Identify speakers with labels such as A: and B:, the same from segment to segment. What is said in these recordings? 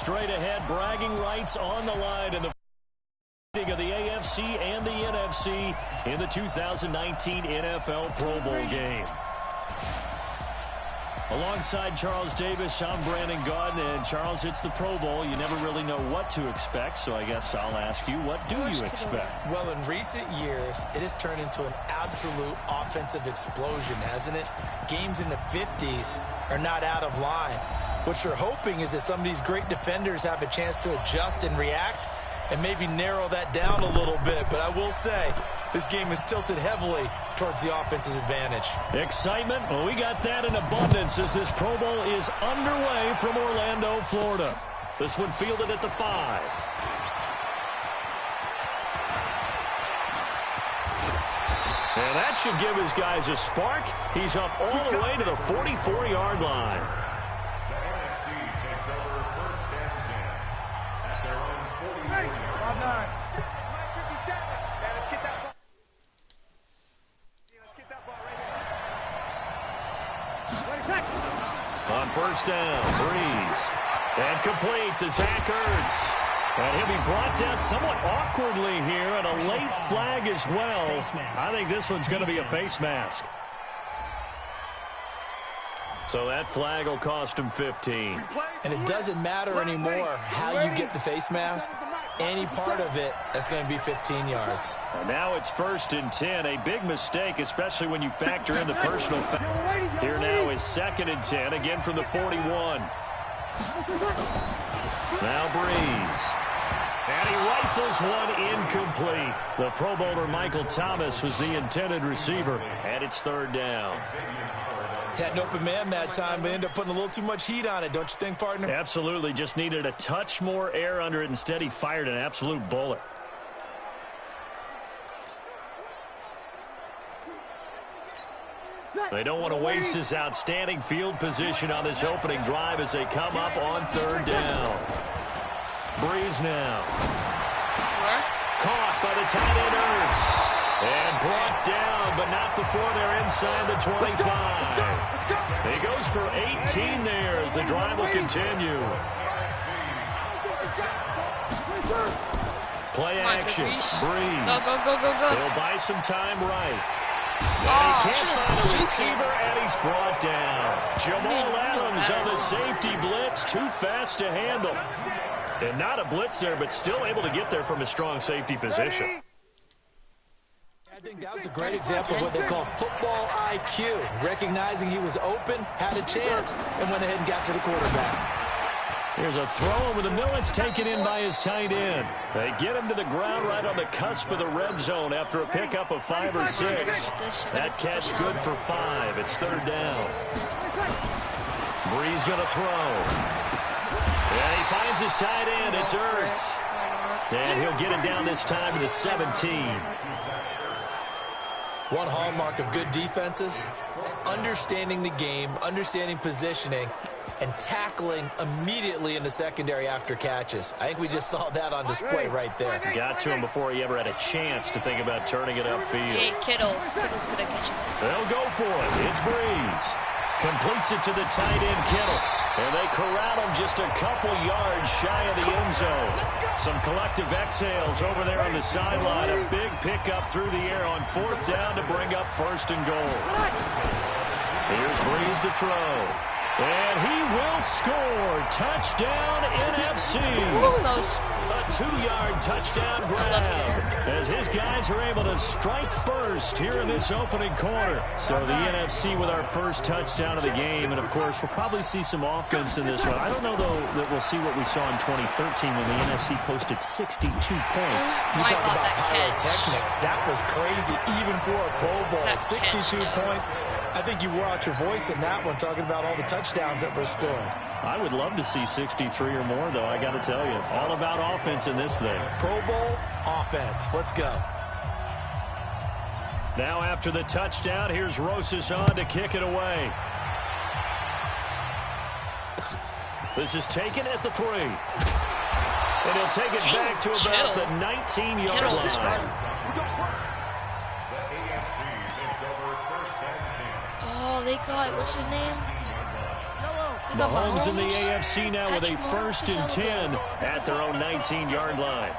A: straight ahead, bragging rights on the line in the of the AFC and the NFC in the 2019 NFL Pro Bowl game. Alongside Charles Davis, I'm Brandon Gaudin, and Charles, it's the Pro Bowl. You never really know what to expect, so I guess I'll ask you, what do you expect?
B: Well, in recent years, it has turned into an absolute offensive explosion, hasn't it? Games in the 50s are not out of line. What you're hoping is that some of these great defenders have a chance to adjust and react and maybe narrow that down a little bit. But I will say, this game is tilted heavily towards the offense's advantage. Excitement?
A: Well, we got that in abundance as this Pro Bowl is underway from Orlando, Florida. This one fielded at the 5. And that should give his guys a spark. He's up all the way to the 44-yard line. On first down, Breeze. And complete to Zach Ertz. And he'll be brought down somewhat awkwardly here, and a late flag as well. I think this one's going to be a face mask. So that flag will cost him 15.
B: And it doesn't matter anymore how you get the face mask. Any part of it, that's going to be 15 yards.
A: And now it's 1st and 10. A big mistake, especially when you factor in the personal foul. Here now is 2nd and 10, again from the 41. Now Breeze. And he rifles one incomplete. The Pro Bowler Michael Thomas was the intended receiver. And it's 3rd down.
B: Had an open man that time, but ended up putting a little too much heat on it, don't you think, partner?
A: Absolutely. Just needed a touch more air under it. Instead, he fired an absolute bullet. They don't want to waste this outstanding field position on this opening drive as they come up on 3rd down. Breeze now. Caught by the tight end Ertz. And brought down, but not before they're inside the 25. He goes for 18 there as the drive will continue. Play action. Breeze.
C: Go, go, go, go, go.
A: He'll buy some time right. And he can't find a receiver, and he's brought down. Jamal Adams on the safety blitz. Too fast to handle. And not a blitz there, but still able to get there from a strong safety position.
B: I think that was a great example of what they call football IQ. Recognizing he was open, had a chance, and went ahead and got to the quarterback.
A: Here's a throw over the middle. It's taken in by his tight end. They get him to the ground right on the cusp of the red zone after a pickup of 5 or 6. That catch good for 5. It's 3rd down. Breeze going to throw. And he finds his tight end. It's Ertz. And he'll get it down this time to the 17.
B: One hallmark of good defenses is understanding the game, understanding positioning, and tackling immediately in the secondary after catches. I think we just saw that on display right there.
A: Got to him before he ever had a chance to think about turning it upfield.
C: Hey, Kittle's going to catch him.
A: They'll go for it. It's Breeze. Completes it to the tight end, Kittle. And they corral him just a couple yards shy of the end zone. Some collective exhales over there on the sideline. A big pickup through the air on 4th down to bring up 1st and goal. Here's Breeze to throw. And he will score. Touchdown, NFC. A 2-yard touchdown grab as his guys are able to strike first here in this opening quarter. So the NFC with our first touchdown of the game. And, of course, we'll probably see some offense in this one. I don't know, though, that we'll see what we saw in 2013 when the NFC posted 62 points.
B: You talk about pyrotechnics. That was crazy, even for a Pro Bowl. 62 points. I think you wore out your voice in that one, talking about all the touchdowns that were scored.
A: I would love to see 63 or more, though, I got to tell you. All about offense in this thing.
B: Pro Bowl offense. Let's go.
A: Now after the touchdown, here's Rosas on to kick it away. This is taken at the 3. And he'll take it back to about the 19-yard line.
C: Oh, they got, what's his name? got
A: Mahomes in the
C: Mahomes.
A: AFC now with a
C: Patrick
A: first and
C: Mahomes is
A: 10
C: hella
A: at their own 19-yard line.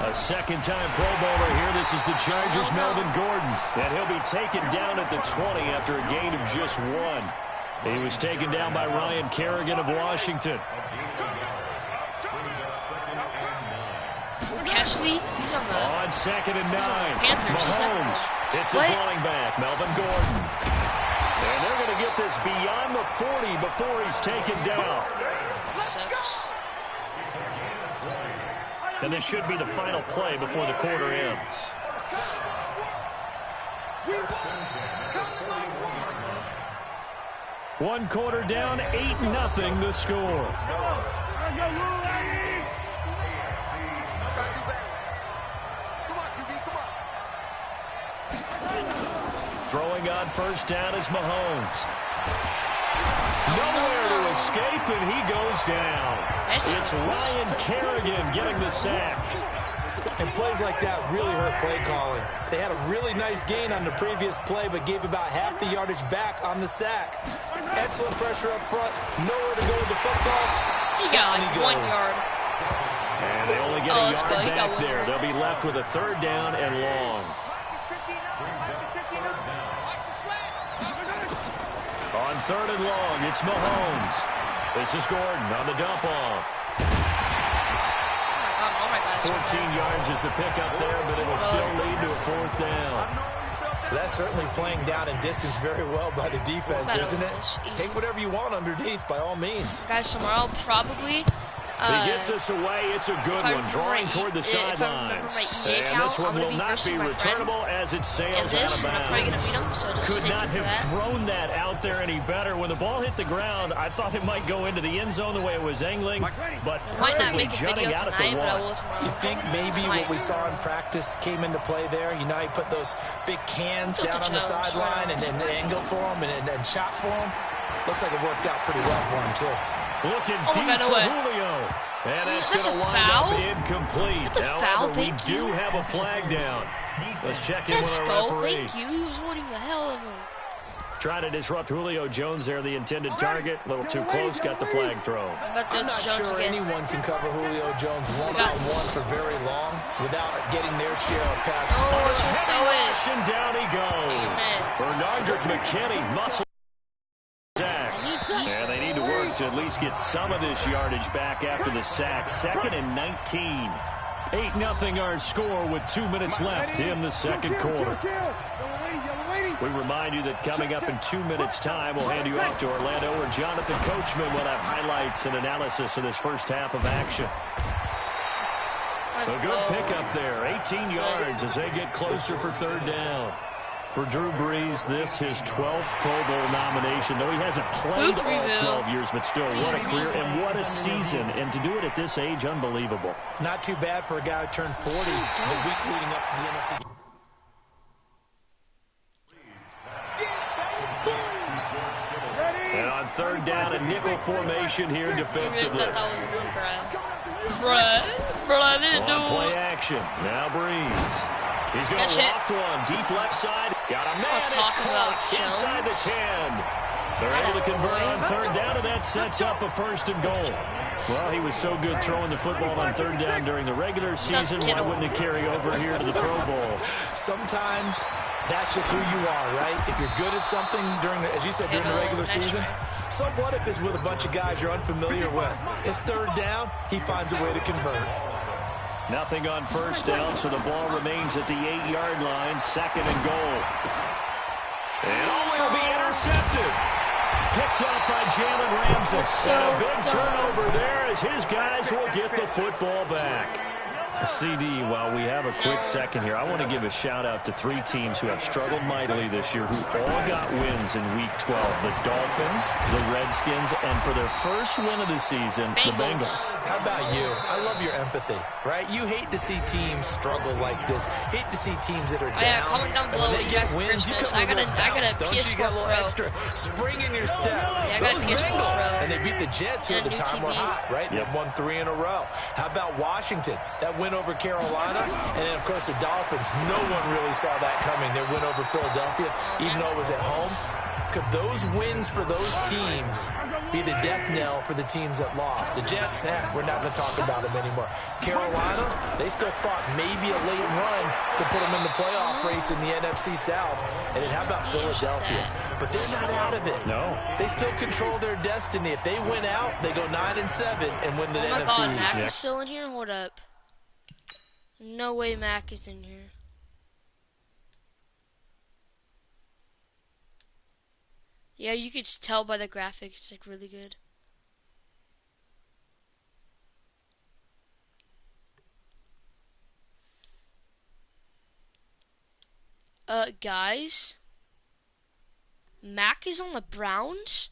A: A second-time Pro Bowler here. This is the Chargers' Melvin Gordon. And he'll be taken down at the 20 after a gain of just 1. He was taken down by Ryan Kerrigan of Washington.
C: Cashley, he's on the...
A: On second and 9,
C: Panthers.
A: Mahomes hits his running back, Melvin Gordon. And they're going to get this beyond the 40 before he's taken down.
C: That sucks.
A: And this should be the final play before the quarter ends. One quarter down, 8-0 the score. Throwing on first down is Mahomes. Nowhere to escape, and he goes down. It's Ryan Kerrigan getting the sack.
B: And plays like that really hurt play calling. They had a really nice gain on the previous play, but gave about half the yardage back on the sack. Excellent pressure up front. Nowhere to go with the football.
C: He got like 1 yard.
A: And they only get a yard back there. They'll be left with a third down and long. On third and long, it's Mahomes. This is Gordon on the dump-off. 14 yards is the pickup there, but it'll still lead to a fourth down.
B: That's certainly playing down and distance very well by the defense, isn't it? Take whatever you want underneath, by all means.
C: Guys, somewhere else, probably.
A: He gets us away. It's a good one, drawing toward the sidelines. And this one will not be returnable as it sails out of bounds. Could not have thrown that out there any better. When the ball hit the ground, I thought it might go into the end zone the way it was angling, but perfectly jutting out at the one.
B: You think maybe what we saw in practice came into play there? You know, he put those big cans down on the sideline and then angled for him and shot for him. Looks like it worked out pretty well for him, too.
A: Looking deep for Julio. And that's going to wind up incomplete. However, we do have a flag down. Let's check in with our referee.
C: Thank you. He was holding the hell of him.
A: Trying to disrupt Julio Jones there, the intended target. A little too close, got the flag thrown.
B: I'm not sure anyone can cover Julio Jones one-on-one for very long without getting their share of passes.
A: And down he goes. Bernardrick McKinney, muscle. And they need to work to at least get some of this yardage back after the sack. Second and 19. 8-0 our score with 2 minutes left in the second quarter. We remind you that coming up in 2 minutes' time, we'll hand you off to Orlando, where Jonathan Coachman will have highlights and analysis of this first half of action. A good pickup there, 18 yards as they get closer for third down. For Drew Brees, this his 12th Pro Bowl nomination. Though he hasn't played all 12 years, but still, what a career and what a season. And to do it at this age, unbelievable.
B: Not too bad for a guy who turned 40 the week leading up to the NFC.
A: And on third down, a nickel formation here defensively. On play action. Now Brees. He's going to loft one. Deep left side. Got a man. It's caught inside the 10. They're able to convert on third down, and that sets up a first and goal. Well, he was so good throwing the football on third down during the regular season. Why wouldn't it carry over here to the Pro Bowl?
B: Sometimes that's just who you are, right? If you're good at something during, as you said, during the regular season, so what if it's with a bunch of guys you're unfamiliar with? It's third down. He finds a way to convert.
A: Nothing on first down, so the ball remains at the 8-yard line, second and goal. And will be intercepted. Picked up by Jalen Ramsey. And a big turnover there as his guys will get the football back. CD, while we have a quick second here, I want to give a shout-out to 3 teams who have struggled mightily this year, who all got wins in Week 12. The Dolphins, the Redskins, and for their first win of the season, the Bengals.
B: How about you? I love your empathy, right? You hate to see teams struggle like this. Hate to see teams that are down.
C: Yeah, comment down below what you got for Christmas. I got a PS4
B: Pro.
C: Extra
B: spring in your step.
C: Yeah, I got a PS4 Pro.
B: And they beat the Jets, who at the time were hot, right? They won 3 in a row. How about Washington? That win over Carolina, and then, of course, the Dolphins. No one really saw that coming. Their win over Philadelphia, even though it was at home. could those wins for those teams be the death knell for the teams that lost? The Jets, we're not going to talk about them anymore. Carolina, they still thought maybe a late run could put them in the playoff race in the NFC South. And then how about Philadelphia? But they're not out of it.
A: No.
B: They still control their destiny. If they win out, they go 9-7 and win the NFC East.
C: Oh my God, Mac is still in here? Hold up. No way Mac is in here. Yeah, you could tell by the graphics, it's like really good. Guys, Mac is on the Browns?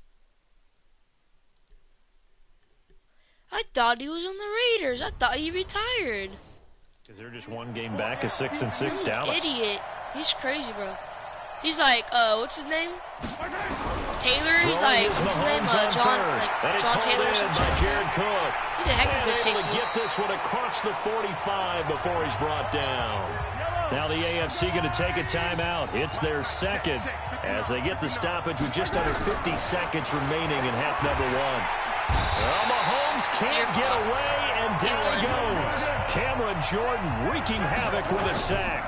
C: I thought he was on the Raiders. I thought he retired.
A: Because they're just one game back, a 6-6 Dallas.
C: Idiot. He's crazy, bro. He's like, what's his name? Taylor. He's like, what's his name? John Taylor or something.
A: By Jared Cook.
C: He's a heck of a good
A: able
C: safety.
A: to get this one across the 45 before he's brought down. Now the AFC going to take a timeout. It's their second as they get the stoppage with just under 50 seconds remaining in half number one. Well, Mahomes can't get away, and down he goes. Cameron Jordan wreaking havoc with a sack.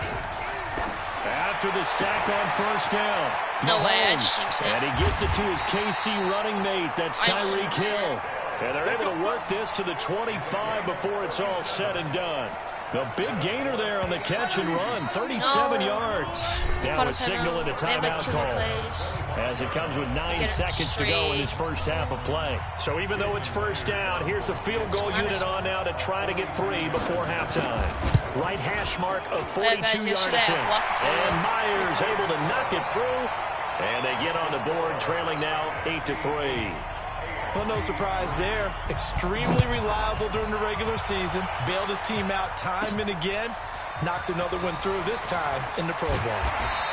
A: After the sack on first down,
C: No way,
A: Mahomes, and he gets it to his KC running mate. That's Tyreek Hill. And they're able to work this to the 25 before it's all said and done. The big gainer there on the catch and run, 37 yards. Now a signal and a timeout call as it comes with 9 seconds to go in this first half of play. So even though it's first down, here's the field goal unit on now to try to get 3 before halftime. Right hash mark of 42-yard attempt. And Myers able to knock it through. And they get on the board, trailing now 8-3.
B: Well, no surprise there. Extremely reliable during the regular season. Bailed his team out time and again. Knocks another one through, this time in the Pro Bowl.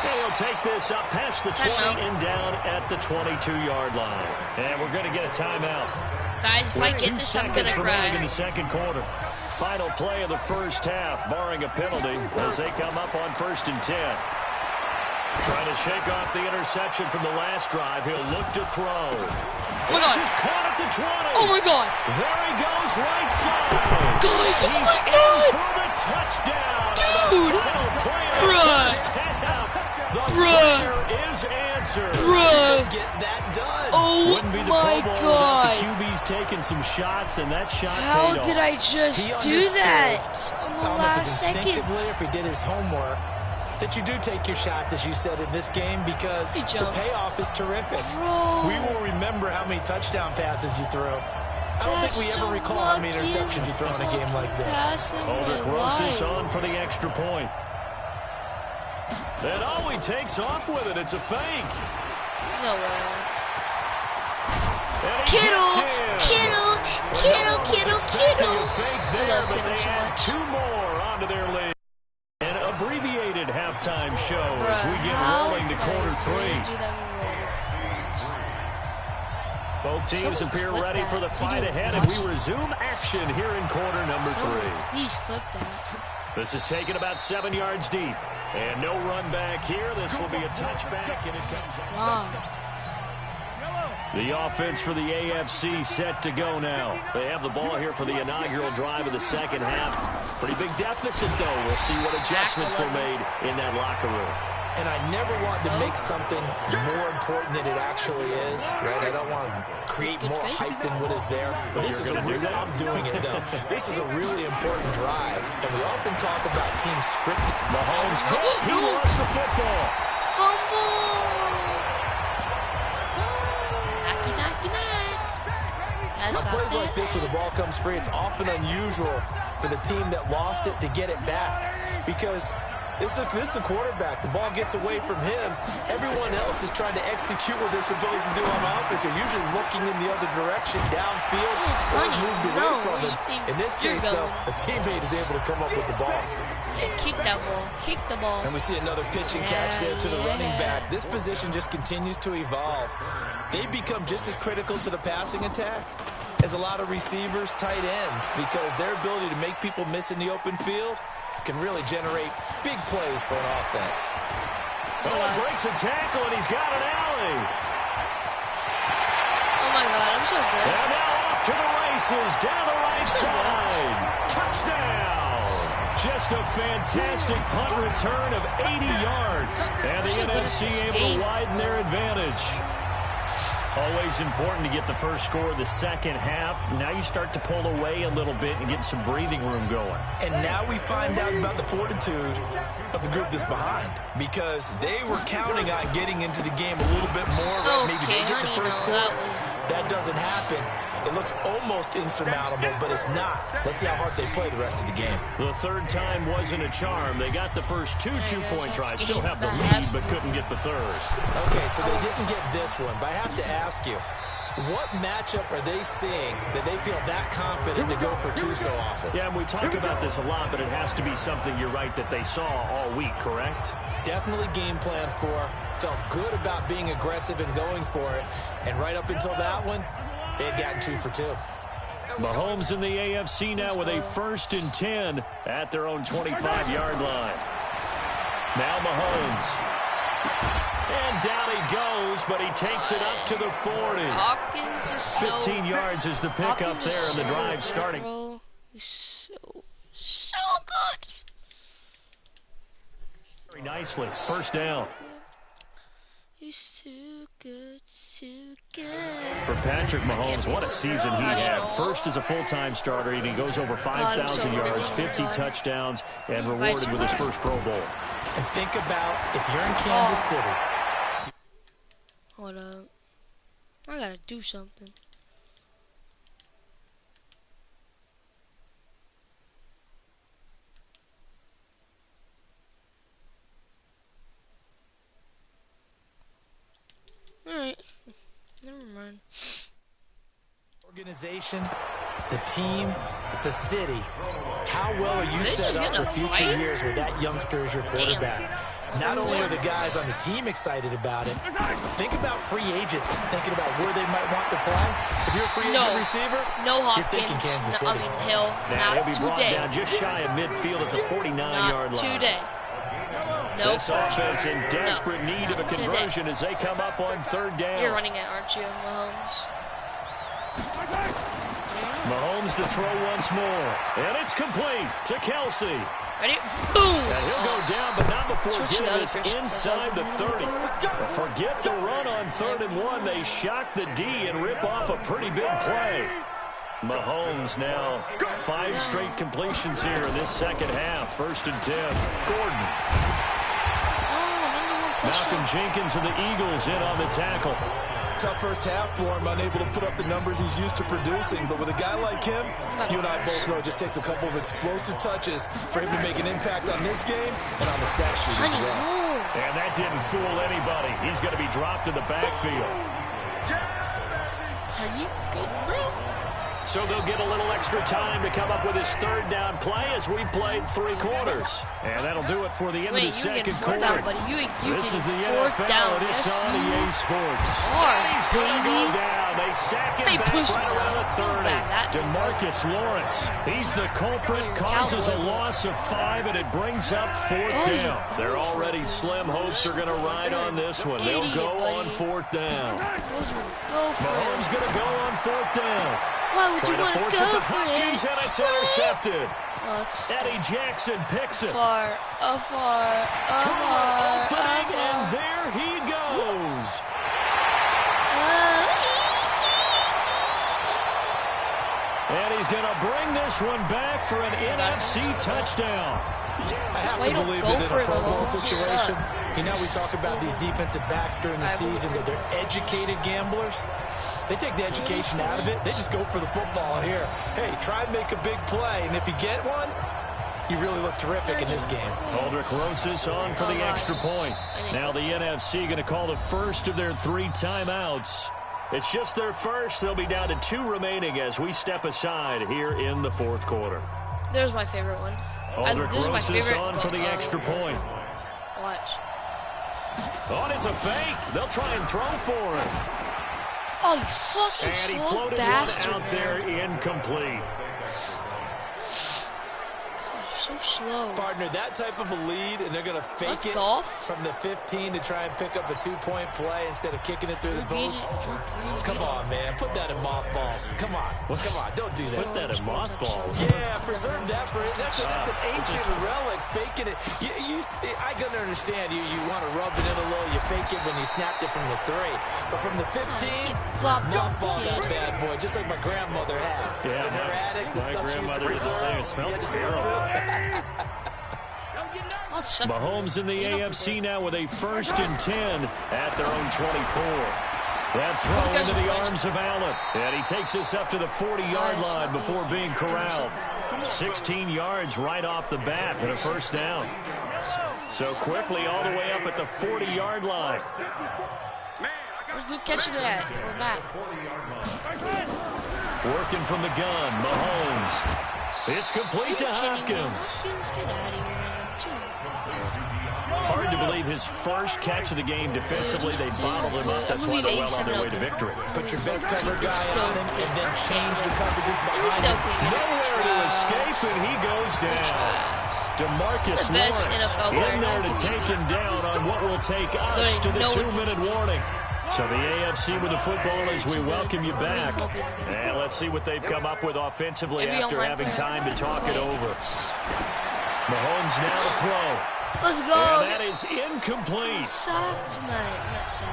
A: And he'll take this up past the 20 and down at the 22-yard line. And we're going to get a timeout.
C: Guys, if I get this, I'm going to cry.
A: In the second quarter. Final play of the first half, barring a penalty, as they come up on 1st and 10. Trying to shake off the interception from the last drive. He'll look to throw.
C: Oh my God.
A: This is caught at the 20.
C: Oh my God.
A: There he goes, right side.
C: Guys, oh
A: He's
C: my God.
A: in for the touchdown.
C: Dude.
A: Bruh. The prayer is answered.
B: Bruh. Get that done.
C: Oh
A: Wouldn't be the
C: my
A: Pro Bowl
C: God.
A: without the QB's taking some shots, and that shot
C: How
A: paid
C: did
A: off.
C: I just do that on the last second?
B: Instinctively, if he did his homework, that you do take your shots, as you said, in this game, because the payoff is terrific.
C: Bro.
B: We will remember how many touchdown passes you threw. I don't think we ever recall how many interceptions you throw in a game like this.
A: Holder Gross on for the extra point. And oh, he takes off with it. It's a fake.
C: No way. Kittle.
A: Fake there, but they add 2 more onto their lead. An abbreviated halftime show as we get rolling to quarter 3. Both teams appear ready for the fight ahead, and we resume action here in quarter number 3.
C: Please clip that.
A: This is taken about 7 yards deep. And no run back here. This will be a touchback, and it comes out.
C: Wow.
A: The offense for the AFC set to go now. They have the ball here for the inaugural drive of the second half. Pretty big deficit, though. We'll see what adjustments were made in that locker room.
B: And I never want to make something more important than it actually is, right? I don't want to create more hype than what is there. But this is I'm doing it, though. This is a really important drive. And we often talk about team script.
A: Mahomes, he lost the football.
C: Fumble.
B: On plays like this where the ball comes free, it's often unusual for the team that lost it to get it back. Because this is the quarterback. The ball gets away from him. Everyone else is trying to execute what they're supposed to do on offense. They're usually looking in the other direction, downfield, or moved away from him. In this case, though, a teammate is able to come up with the ball.
C: Kick that ball. Kick the ball.
B: And we see another pitch and catch there to the running back. This position just continues to evolve. They become just as critical to the passing attack as a lot of receivers, tight ends, because their ability to make people miss in the open field can really generate big plays for an offense.
A: Oh, breaks a tackle, and he's got an alley.
C: my God, I'm so good.
A: And now off to the races, down the right side. Touchdown. Just a fantastic punt return of 80 yards. And the NFC able to widen their advantage. Always important to get the first score of the second half. Now you start to pull away a little bit and get some breathing room going.
B: And now we find out about the fortitude of the group that's behind, because they were counting on getting into the game a little bit more. Right? Maybe they get the first score. That doesn't happen. It looks almost insurmountable, but it's not. Let's see how hard they play the rest of the game.
A: The third time wasn't a charm. They got the first two-point tries. Still have the lead, but couldn't get the third.
B: Okay, so they didn't get this one, but I have to ask you, what matchup are they seeing that they feel that confident to go for two so often?
A: Yeah, and we talk about this a lot, but it has to be something, you're right, that they saw all week, correct?
B: Definitely game planned for. Felt good about being aggressive and going for it. And right up until that one, they had gotten 2 for 2.
A: Mahomes in the AFC now with a 1st and 10 at their own 25-yard line. Now Mahomes. And down he goes, but he takes it up to the 40.
C: Hawkins is so
A: 15 yards is the pickup there, and the drive starting.
C: Bro. He's so good.
A: Very nicely. First down.
C: He's too good, too good.
A: For Patrick Mahomes, what a season he had. First as a full-time starter, and he goes over 5,000 yards, 50 touchdowns, and rewarded with his first Pro Bowl.
B: And think about if you're in Kansas City.
C: Hold up. I gotta do something. Alright. Never mind.
B: Organization, the team, the city. How well are you set up for future years with that youngster as your quarterback? Not only are the guys on the team excited about it, think about free agents, thinking about where they might want to play. If you're a free agent receiver, you're thinking Kansas City.
C: Hill,
A: now
C: not
A: he'll be brought
C: today.
A: down just shy of midfield at the 49-yard line.
C: Not today. Nope.
A: This offense in desperate need of a conversion as they come up on 3rd down.
C: You're running it, aren't you, Mahomes?
A: Mahomes to throw once more. And it's complete to Kelsey.
C: Ready? Boom!
A: And he'll go down, but not before getting us
C: person.
A: inside the 30. Forget the run on 3rd and 1. They shock the D and rip off a pretty big play. Mahomes now 5 straight completions here in this second half. 1st and 10. Gordon. Malcolm Jenkins and the Eagles in on the tackle.
B: Tough first half for him, unable to put up the numbers he's used to producing. But with a guy like him, you and I both know it just takes a couple of explosive touches for him to make an impact on this game and on the stat sheet as well.
A: And that didn't fool anybody. He's going to be dropped in the backfield.
C: Are you good, bro?
A: So they'll get a little extra time to come up with his 3rd down play as we played 3 quarters. And that'll do it for the end of the second quarter. This is the NFL, and it's on EA Sports. And he's going to go down. They sack him back right around the 30. DeMarcus Lawrence, he's the culprit, causes a loss of 5, and it brings up 4th down. They're already slim hopes are going to ride on this one. They'll go on 4th down. Mahomes going to go on 4th down.
C: Why would you want to
A: force
C: go
A: it to
C: for
A: Hopkins,
C: it?
A: and it's intercepted.
C: Oh,
A: Eddie Jackson picks it.
C: Far,
A: and there he goes. And he's going to bring this one back for an NFC touchdown.
B: I have to believe that in a Pro Bowl situation, you know, we talk about these defensive backs during the season, that they're educated gamblers. They take the education out of it. They just go for the football here. Hey, try and make a big play, and if you get one, you really look terrific in this game.
A: Aldrich Rosas on for the extra point. Now the NFC going to call the first of their 3 timeouts. It's just their first. They'll be down to 2 remaining as we step aside here in the 4th quarter.
C: There's my favorite one.
A: Aldrich Rosas on for the extra point.
C: Watch.
A: Oh, and it's a fake. They'll try and throw for him.
C: Oh, you fucking
A: and he floated
C: bastard,
A: one out there incomplete.
C: God, So slow.
B: Partner, that type of a lead, and they're going to fake it from the 15 to try and pick up a 2-point play instead of kicking it through the post. Come on, man. Put that in mothballs. Come on. Come on. Don't do that.
A: Put that in mothballs.
B: Yeah, preserve that for it. That's an ancient relic. Faking it. I can understand you want to rub it in a little. You fake it when you snapped it from the 3. But from the 15, mothball that bad boy, just like my grandmother had.
A: Yeah,
B: in her attic, the stuff she used to preserve.
A: It smelled terrible. Mahomes in the AFC now with a 1st and 10 at their own 24. That throw into the arms of Allen. And he takes us up to the 40-yard line before being corralled. 16 yards right off the bat and a 1st down. So quickly all the way up at the 40-yard line.
C: Where's Luke catching that? Or Matt?
A: Working from the gun, Mahomes. It's complete to Hopkins.
C: Get out of here, man.
A: Hard to believe his first catch of the game defensively. They bottled him up. That's why they're well on their way to victory.
B: Put your best cover guy on him and then change the coverages behind him.
A: Nowhere to escape, and he goes down. DeMarcus Lawrence in there to take him down on what will take us to the 2-minute warning. So the AFC with the football as we welcome you back. And let's see what they've come up with offensively after having time to talk it over. Mahomes now to throw.
C: Let's go.
A: And that is incomplete.
C: Sucked, man. Not sucked.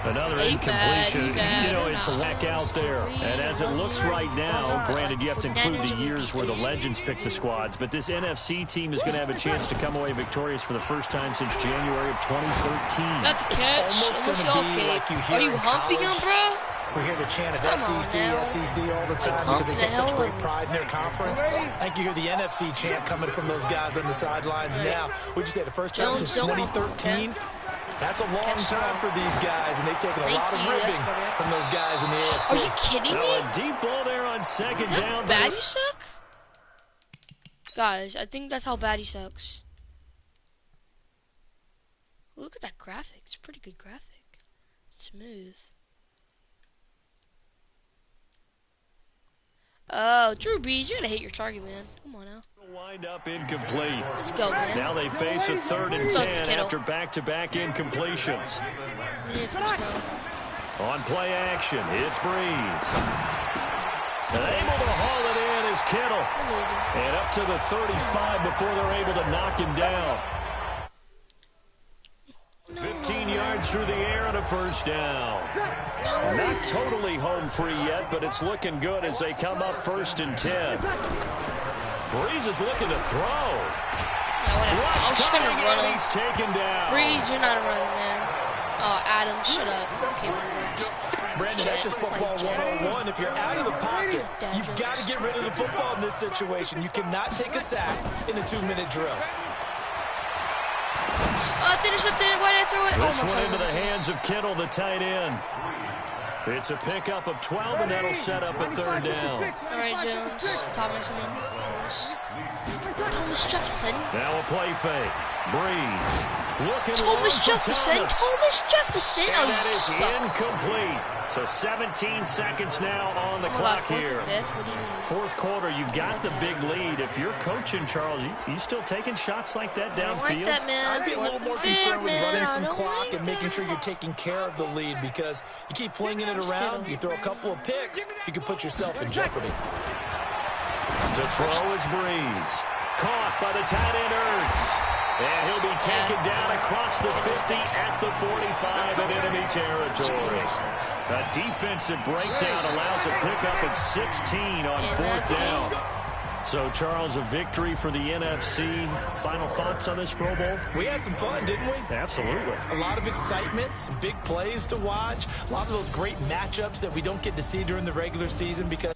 A: Another incompletion. You know, it's a whack out there. And as it looks right now, granted, you have to include the years where the legends pick the squads, but this NFC team is going to have a chance to come away victorious for the first time since January of 2013.
C: Got the catch.
B: Almost going to be like you hear
C: Are you
B: in
C: humping him,
B: college.
C: bro?
B: We hear the chant of SEC all the time because they take such great pride in their conference. I think you hear the NFC chant coming from those guys on the sidelines now. We just say the first time since 2013. That's a long time for these guys, and they've taken a lot of ribbing from those guys in the AFC.
C: Are you kidding me?
A: Now a deep ball there on 2nd down.
C: How bad you suck? Guys, I think that's how bad he sucks. Look at that graphic. It's a pretty good graphic. It's smooth. Oh, Drew Brees, you gotta hit your target, man. Come on now.
A: Wind up incomplete.
C: Let's go, man.
A: Now they face a 3rd and 10 after back-to-back incompletions. On play action, it's Brees. And able to haul it in is Kittle. And up to the 35 before they're able to knock him down. 15 yards through the air and a 1st down. Not totally home free yet, but it's looking good as they come up 1st and 10. Brees is looking to throw.
C: I'm just gonna run him.
A: He's taken down.
C: Brees, you're not a runner, man. Oh, Adam, shut up. Okay,
B: Brandon, that's just football 101. If you're out of the pocket, you've got to get rid of the football in this situation. You cannot take a sack in a 2-minute drill.
C: Oh, it's intercepted. Why did I throw it?
A: This one into the hands of Kittle, the tight end. It's a pickup of 12, and that'll set up a 3rd down.
C: All right, Jones. Thomas Jefferson.
A: Now a play fake. Brees. Looking
C: Thomas Jefferson.
A: Thomas.
C: Thomas Jefferson.
A: And that is incomplete. So 17 seconds now on the clock here.
C: What do you mean?
A: 4th quarter, you've got the big lead. If you're coaching, Charles, you still taking shots like that downfield?
C: I don't like that, man.
B: I'd be a little more concerned with running some clock and making sure you're taking care of the lead, because you keep flinging it around, you throw a couple of picks, you can put yourself in jeopardy.
A: To throw is Brees. Caught by the tight end Ertz. And he'll be taken down across the 50 at the 45 in enemy territory. A defensive breakdown allows a pickup of 16 on 4th down. So, Charles, a victory for the NFC. Final thoughts on this Pro Bowl?
B: We had some fun, didn't we?
A: Absolutely.
B: A lot of excitement, some big plays to watch, a lot of those great matchups that we don't get to see during the regular season because...